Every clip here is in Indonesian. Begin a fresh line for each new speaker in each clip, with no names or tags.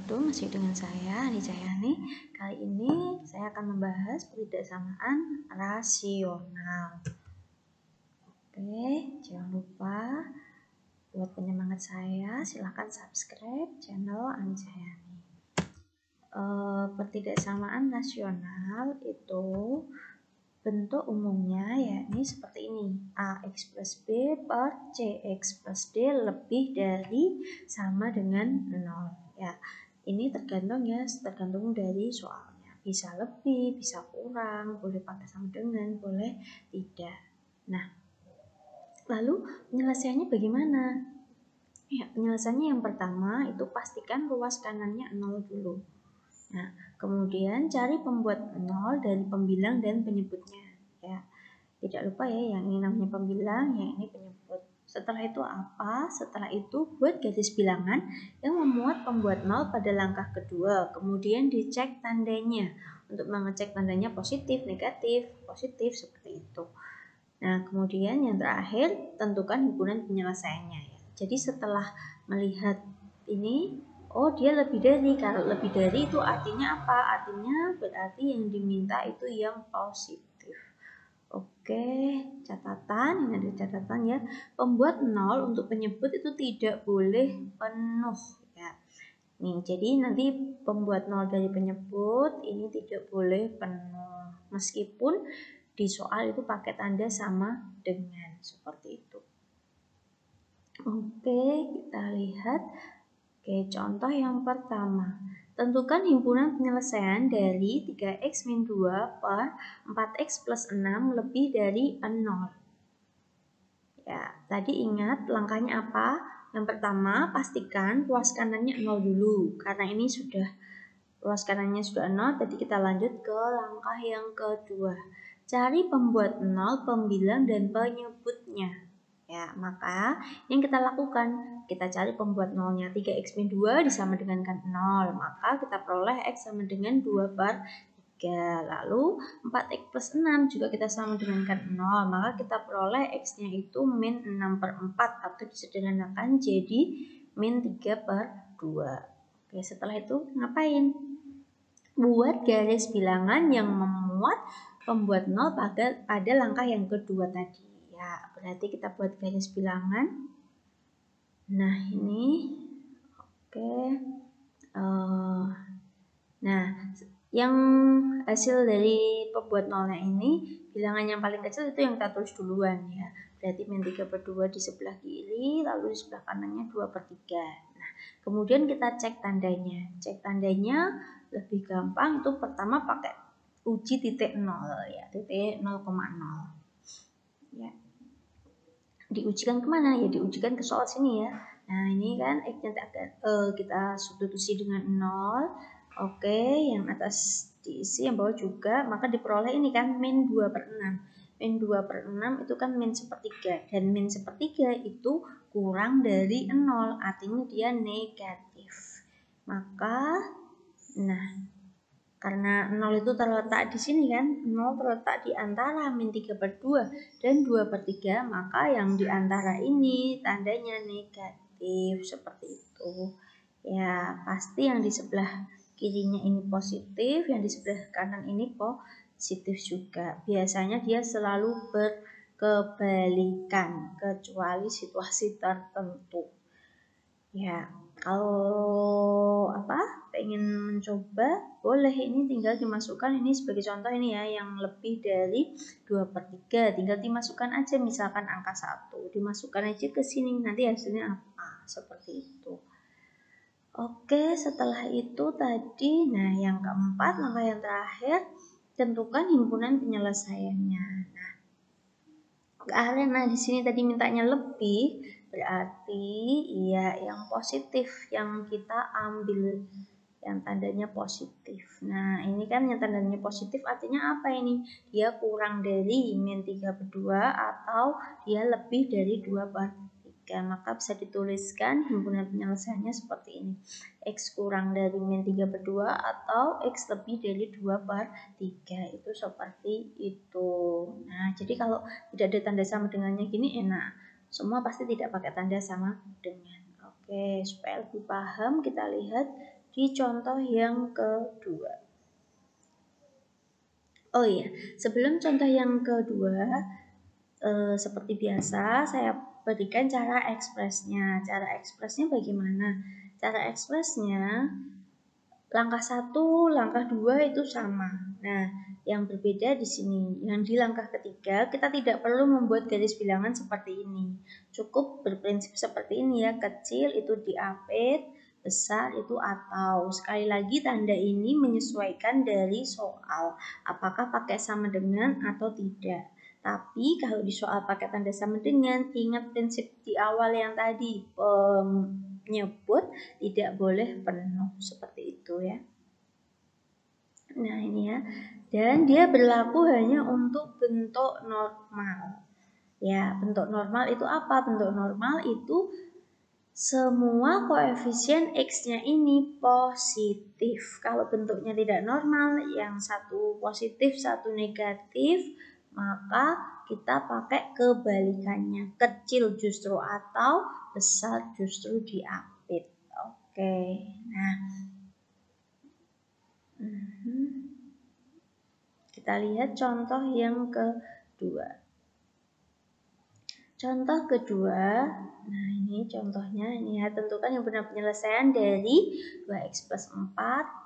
wabarakatuh. Masih dengan saya Ani Cahyani. Kali ini saya akan membahas pertidaksamaan rasional. Oke, jangan lupa buat penyemangat saya, silahkan subscribe channel Ani Cahyani. Pertidaksamaan rasional itu bentuk umumnya yakni seperti ini: AX plus B per CX plus D lebih dari sama dengan 0. Ya, ini tergantung dari soalnya. Bisa lebih, bisa kurang, boleh pakai sama dengan, boleh tidak. Nah, lalu penyelesaiannya bagaimana? Ya, penyelesaiannya yang pertama itu pastikan ruas kanannya 0 dulu. Nah, kemudian cari pembuat 0 dari pembilang dan penyebutnya. Ya, tidak lupa ya, yang ini namanya pembilang, yang ini penyebut. Setelah itu apa? Setelah itu buat garis bilangan yang memuat pembuat 0 pada langkah kedua. Kemudian dicek tandanya untuk mengecek tandanya positif, negatif, positif seperti itu. Nah, kemudian yang terakhir tentukan himpunan penyelesaiannya ya. Jadi setelah melihat ini, oh dia lebih dari, kalau lebih dari itu artinya apa? Artinya berarti yang diminta itu yang positif. Oke, catatan, ini ada catatan ya. Pembuat 0 untuk penyebut itu tidak boleh penuh ya. Nih, jadi nanti pembuat 0 dari penyebut ini tidak boleh penuh. Meskipun di soal itu pakai tanda sama dengan, seperti itu. Oke, kita lihat. Oke, contoh yang pertama. Tentukan himpunan penyelesaian dari 3x-2 per 4x plus 6 lebih dari 0. Ya, tadi ingat langkahnya apa? Yang pertama, pastikan ruas kanannya 0 dulu. Karena ini sudah ruas kanannya sudah 0, tadi kita lanjut ke langkah yang kedua. Cari pembuat 0, pembilang, dan penyebutnya. Ya, maka yang kita lakukan, kita cari pembuat 0-nya. 3x-2 disama dengan 0, maka kita peroleh x sama dengan 2 per 3. Lalu 4x plus 6 juga kita sama dengan 0, maka kita peroleh x-nya itu min 6 per 4 atau disederhanakan jadi min 3 per 2. Oke, setelah itu ngapain? Buat garis bilangan yang memuat pembuat 0 pada langkah yang kedua tadi. Ya, berarti kita buat garis bilangan. Nah, ini. Oke. Nah, yang hasil dari pembuat 0-nya ini, bilangan yang paling kecil itu yang kita tulis duluan ya. Berarti min 3 per 2 di sebelah kiri, lalu di sebelah kanannya 2 per 3. Nah, kemudian kita cek tandanya. Cek tandanya lebih gampang, itu pertama pakai uji titik 0 ya, titik 0,0. Ya. Diujikan kemana? Ya diujikan ke soal sini ya. Nah, ini kan X-nya kita substitusi dengan 0. Oke, yang atas diisi, yang bawah juga, maka diperoleh ini kan min 2 per 6. Min 2 per 6 itu kan min sepertiga. Dan min sepertiga itu kurang dari 0, artinya dia negatif. Maka, nah, karena 0 itu terletak di sini kan, 0 terletak di antara min 3 per 2 dan 2 per 3, maka yang di antara ini tandanya negatif, seperti itu. Ya, pasti yang di sebelah kirinya ini positif, yang di sebelah kanan ini positif juga. Biasanya dia selalu berkebalikan, kecuali situasi tertentu. Ya, kalau pengen mencoba, boleh, ini tinggal dimasukkan, ini sebagai contoh ini ya, yang lebih dari 2 per 3, tinggal dimasukkan aja, misalkan angka 1, dimasukkan aja ke sini, nanti hasilnya apa, seperti itu. Oke, setelah itu tadi, nah yang keempat, langkah yang terakhir, tentukan himpunan penyelesaiannya. Nah, karena di sini tadi mintanya lebih, berarti ya yang positif yang kita ambil, yang tandanya positif. Nah, ini kan yang tandanya positif artinya apa ini? Dia kurang dari min 3 per 2 atau dia lebih dari 2 per 3. Maka bisa dituliskan himpunan penyelesaiannya seperti ini. X kurang dari min 3 per 2 atau X lebih dari 2 per 3. Itu seperti itu. Nah, jadi kalau tidak ada tanda sama dengannya gini enak. Semua pasti tidak pakai tanda sama dengan. Oke, supaya lebih paham kita lihat di contoh yang kedua. Oh iya, sebelum contoh yang kedua, seperti biasa saya berikan cara ekspresnya. Cara ekspresnya bagaimana? Cara ekspresnya langkah 1, langkah 2 itu sama. Nah, yang berbeda di sini, yang di langkah ketiga kita tidak perlu membuat garis bilangan seperti ini. Cukup berprinsip seperti ini ya, kecil itu diapit, besar itu atau. Sekali lagi tanda ini menyesuaikan dari soal, apakah pakai sama dengan atau tidak. Tapi kalau di soal pakai tanda sama dengan, ingat prinsip di awal yang tadi, penyebut tidak boleh penuh, seperti itu ya. Nah ini ya, dan dia berlaku hanya untuk bentuk normal. Ya, bentuk normal itu apa? Bentuk normal itu semua koefisien X-nya ini positif. Kalau bentuknya tidak normal, yang satu positif, satu negatif, maka kita pakai kebalikannya. Kecil justru atau besar justru diapit. Oke, nah kita lihat contoh yang kedua. Contoh kedua, nah ini contohnya, ini ya, tentukan himpunan penyelesaian dari 2x plus 4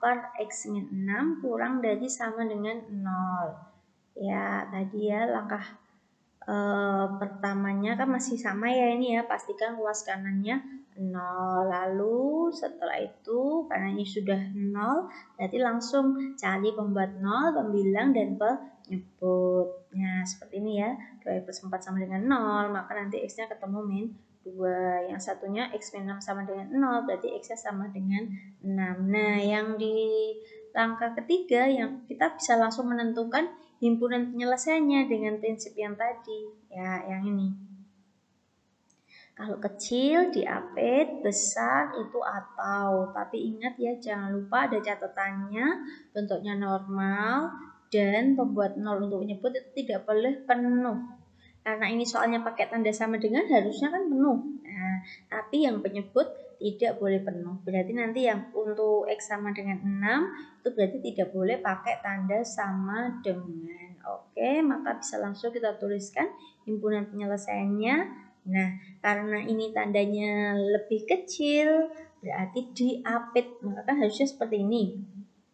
per x min 6 kurang dari sama dengan 0. Ya, tadi ya langkah pertamanya kan masih sama ya ini ya, pastikan luas kanannya 0. Lalu setelah itu karena ini sudah 0, berarti langsung cari pembuat 0, pembilang dan penyebut. Nah, seperti ini ya. 2 plus 4 sama dengan 0, maka nanti X-nya ketemu min 2. Yang satunya X min 6 sama dengan 0, berarti X-nya sama dengan 6. Nah, yang di langkah ketiga yang kita bisa langsung menentukan himpunan penyelesaiannya dengan prinsip yang tadi. Ya, yang ini. Kalau kecil diapit, besar itu atau. Tapi ingat ya, jangan lupa ada catatannya, bentuknya normal, dan pembuat 0 untuk menyebut itu tidak boleh penuh. Karena ini soalnya pakai tanda sama dengan, harusnya kan penuh. Nah, tapi yang penyebut tidak boleh penuh. Berarti nanti yang untuk X sama dengan 6, itu berarti tidak boleh pakai tanda sama dengan. Oke, maka bisa langsung kita tuliskan himpunan penyelesaiannya. Nah, karena ini tandanya lebih kecil, berarti diapit. Maka kan harusnya seperti ini.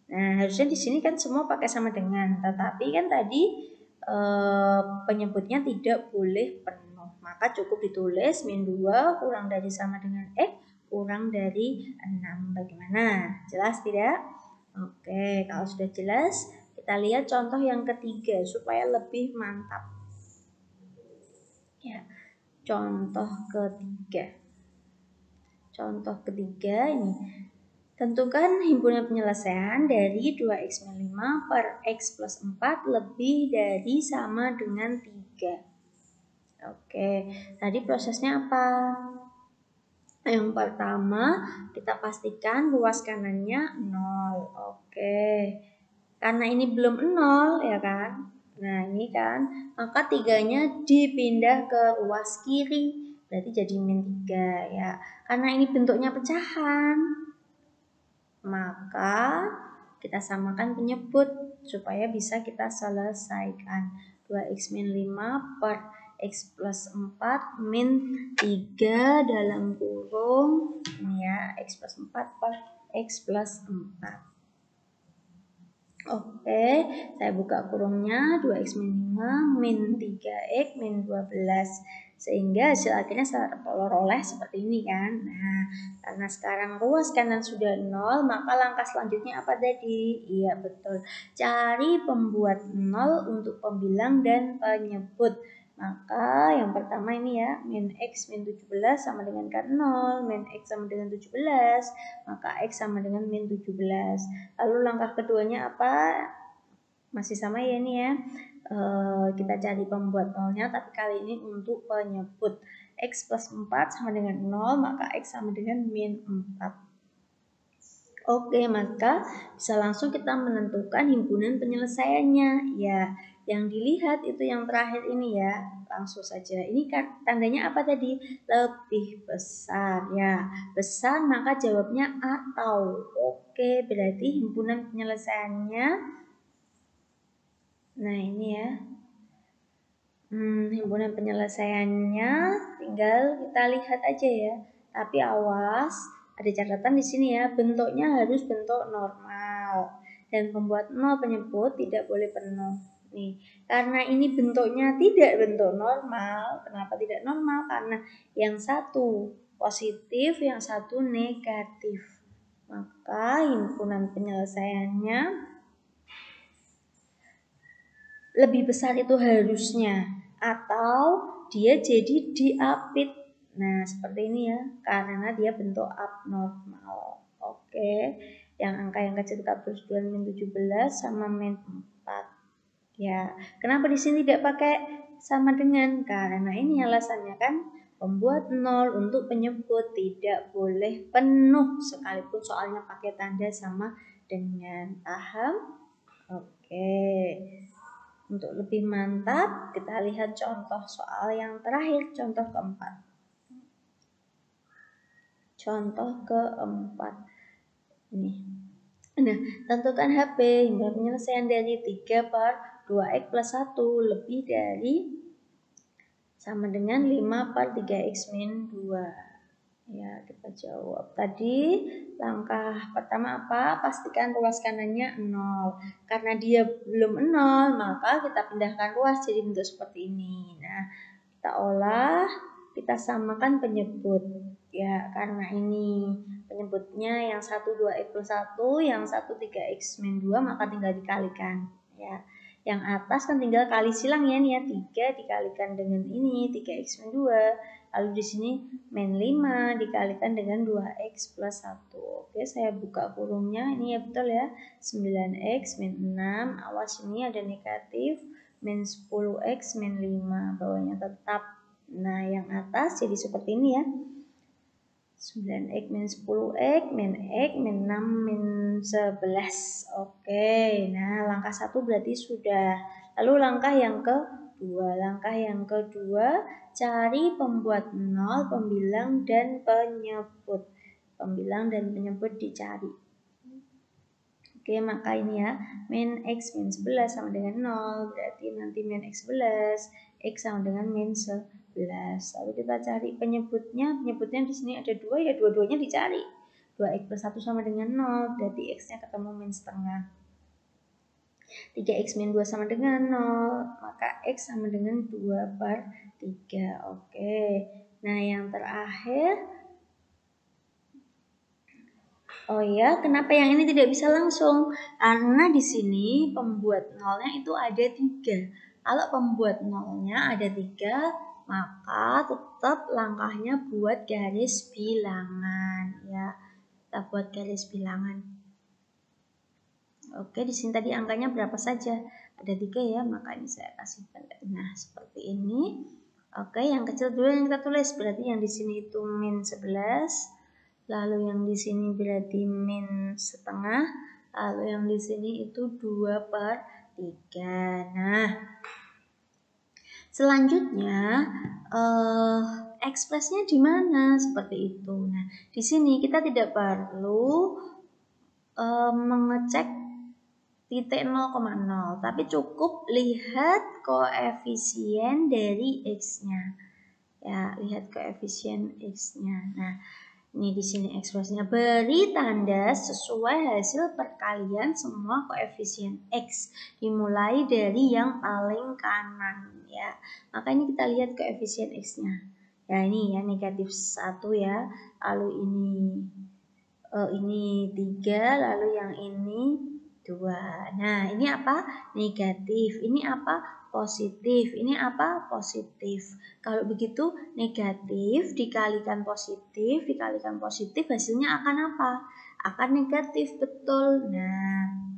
Nah, harusnya di sini kan semua pakai sama dengan. Tetapi kan tadi penyebutnya tidak boleh penuh. Maka cukup ditulis min 2 kurang dari sama dengan X kurang dari 6. Bagaimana? Jelas tidak? Oke, kalau sudah jelas, kita lihat contoh yang ketiga supaya lebih mantap. Ya. Contoh ketiga. Contoh ketiga ini. Tentukan himpunan penyelesaian dari 2x min 5 per x plus 4 lebih dari sama dengan 3. Oke, tadi prosesnya apa? Yang pertama, kita pastikan luas kanannya 0. Oke, karena ini belum 0 ya kan? Nah ini kan, maka 3-nya dipindah ke luas kiri. Berarti jadi min 3 ya. Karena ini bentuknya pecahan, maka kita samakan penyebut supaya bisa kita selesaikan. 2x min 5 per x plus 4 min 3 dalam kurung ini ya, x plus 4 per x plus 4. Oke, saya buka kurungnya 2x min 5 min 3x min 12. Sehingga hasil akhirnya saya peroleh seperti ini kan. Nah, karena sekarang luas kanan sudah 0, maka langkah selanjutnya apa tadi? Iya betul, cari pembuat 0 untuk pembilang dan penyebut. Maka yang pertama ini ya, min x min 17 sama dengan kan 0, min x sama dengan 17, maka x sama dengan min 17. Lalu langkah keduanya apa? Masih sama ya ini ya. Kita cari pembuat nolnya, tapi kali ini untuk penyebut. X plus 4 sama dengan 0, maka X sama dengan min 4. Oke, maka bisa langsung kita menentukan himpunan penyelesaiannya. Ya, yang dilihat itu yang terakhir ini ya. Langsung saja. Ini kan tandanya apa tadi? Lebih besar ya. Besar maka jawabnya atau. Oke, berarti himpunan penyelesaiannya. Nah, ini ya. Himpunan penyelesaiannya tinggal kita lihat aja ya. Tapi awas, ada catatan di sini ya. Bentuknya harus bentuk normal. Dan pembuat nol penyebut tidak boleh penuh. Nih, karena ini bentuknya tidak bentuk normal. Kenapa tidak normal? Karena yang satu positif, yang satu negatif. Maka himpunan penyelesaiannya lebih besar itu harusnya, atau dia jadi diapit. Nah, seperti ini ya, karena dia bentuk abnormal. Oke, yang angka yang kecil 42 min 17 sama min 4. Ya, kenapa di sini tidak pakai sama dengan? Karena ini alasannya kan pembuat nol untuk penyebut tidak boleh penuh sekalipun soalnya pakai tanda sama dengan. Paham? Oke. Untuk lebih mantap, kita lihat contoh soal yang terakhir, contoh keempat. Contoh keempat. Ini. Nah, tentukan HP hingga penyelesaian dari 3 per 2x plus 1 lebih dari sama dengan 5 per 3x min 2. Ya, kita jawab. Tadi langkah pertama apa? Pastikan ruas kanannya 0. Karena dia belum 0, maka kita pindahkan ruas jadi bentuk seperti ini. Nah, kita olah, kita samakan penyebut. Ya, karena ini penyebutnya yang satu 2x plus 1, yang satu 3x min 2, maka tinggal dikalikan. Ya. Yang atas kan tinggal kali silang ya, nih ya, 3 dikalikan dengan ini 3x min 2. Lalu di sini min 5 dikalikan dengan 2x plus 1. Oke, saya buka kurungnya. Ini ya betul ya. 9x min 6. Awas ini ada negatif. Min 10x min 5. Bawahnya tetap. Nah, yang atas jadi seperti ini ya. 9x min 10x min x min 6 min 11. Oke, nah langkah 1 berarti sudah. Lalu langkah yang kedua. Langkah yang kedua, cari pembuat nol, pembilang, dan penyebut. Pembilang dan penyebut dicari. Oke, maka ini ya, min x min 11 sama dengan 0. Berarti nanti min x 11, x sama dengan min 11. Lalu kita cari penyebutnya. Penyebutnya di sini ada 2 ya, dua-duanya dicari. 2x plus 1 sama dengan 0, berarti x-nya ketemu min setengah. 3x min 2 sama dengan 0, maka x sama dengan 2 per 3. Oke, nah yang terakhir, oh ya, kenapa yang ini tidak bisa langsung? Karena di sini pembuat nolnya itu ada 3. Kalau pembuat nolnya ada 3, maka tetap langkahnya buat garis bilangan ya. Kita buat garis bilangan. Oke, di sini tadi angkanya berapa saja? Ada 3 ya, maka ini saya kasih tanda. Nah, seperti ini. Oke, yang kecil dulu yang kita tulis, berarti yang di sini itu min 11. Lalu yang di sini berarti min setengah. Lalu yang di sini itu 2 per 3. Nah, selanjutnya ekspresnya di mana? Seperti itu. Nah, di sini kita tidak perlu mengecek titik 0,0, tapi cukup lihat koefisien dari x-nya. Ya, lihat koefisien x-nya. Nah, ini di sini ekspresinya, beri tanda sesuai hasil perkalian semua koefisien x dimulai dari yang paling kanan ya. Maka ini kita lihat koefisien x-nya. Ya, ini ya negatif 1 ya. Lalu ini 3, lalu yang ini 2. Nah, ini apa? Negatif. Ini apa? Positif. Ini apa? Positif. Kalau begitu negatif dikalikan positif hasilnya akan apa? Akan negatif, betul. Nah,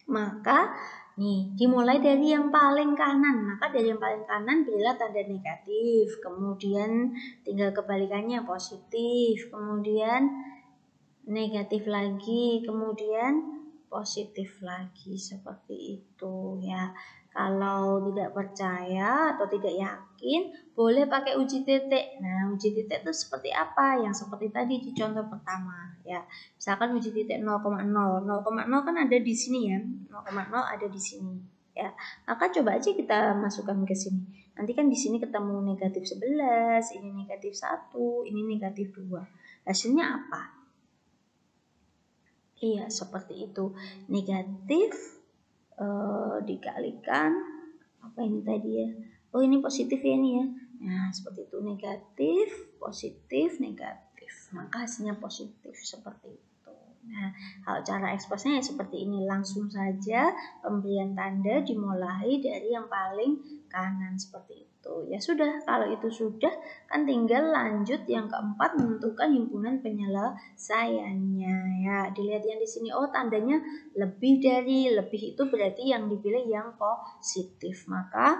maka nih dimulai dari yang paling kanan. Maka dari yang paling kanan berilah tanda negatif. Kemudian tinggal kebalikannya positif. Kemudian negatif lagi. Kemudian positif lagi, seperti itu ya. Kalau tidak percaya atau tidak yakin, boleh pakai uji titik. Nah, uji titik itu seperti apa? Yang seperti tadi di contoh pertama ya. Misalkan uji titik 0,0. 0,0 kan ada di sini ya. 0,0 ada di sini ya. Maka coba aja kita masukkan ke sini. Nanti kan di sini ketemu negatif 11, ini negatif 1, ini negatif 2. Hasilnya apa? Iya, seperti itu. Negatif dikalikan apa ini tadi ya? Oh, ini positif ya ini ya. Nah, seperti itu, negatif, positif, negatif. Maka hasilnya positif seperti itu. Nah, kalau cara ekspresnya ya seperti ini, langsung saja pemberian tanda dimulai dari yang paling kanan seperti itu. Ya sudah, kalau itu sudah kan tinggal lanjut yang keempat, menentukan himpunan penyelesaiannya ya. Dilihat yang di sini, oh tandanya lebih dari, lebih itu berarti yang dipilih yang positif. Maka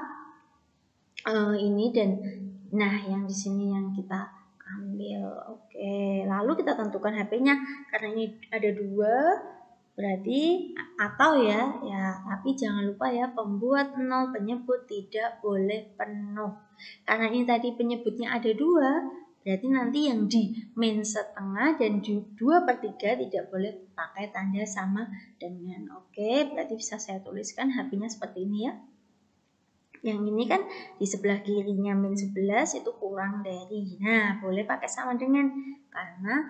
ini dan nah yang di sini yang kita ambil. Oke, lalu kita tentukan HP-nya karena ini ada 2 berarti atau ya tapi jangan lupa ya, pembuat 0 penyebut tidak boleh penuh. Karena ini tadi penyebutnya ada 2, berarti nanti yang di min setengah dan di 2/3 tidak boleh pakai tanda sama dengan. Oke, berarti bisa saya tuliskan HP-nya seperti ini ya. Yang ini kan di sebelah kirinya min 11 itu kurang dari. Nah, boleh pakai sama dengan karena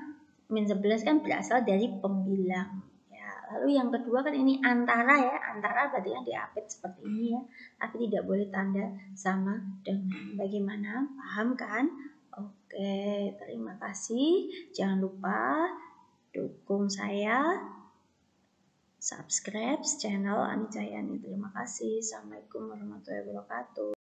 min 11 kan berasal dari pembilang. Ya, lalu yang kedua kan ini antara ya. Antara berarti yang diapit seperti ini ya. Tapi tidak boleh tanda sama dengan. Bagaimana? Paham kan? Oke, terima kasih. Jangan lupa dukung saya. Subscribe channel Ani Cahyani. Terima kasih. Assalamualaikum warahmatullahi wabarakatuh.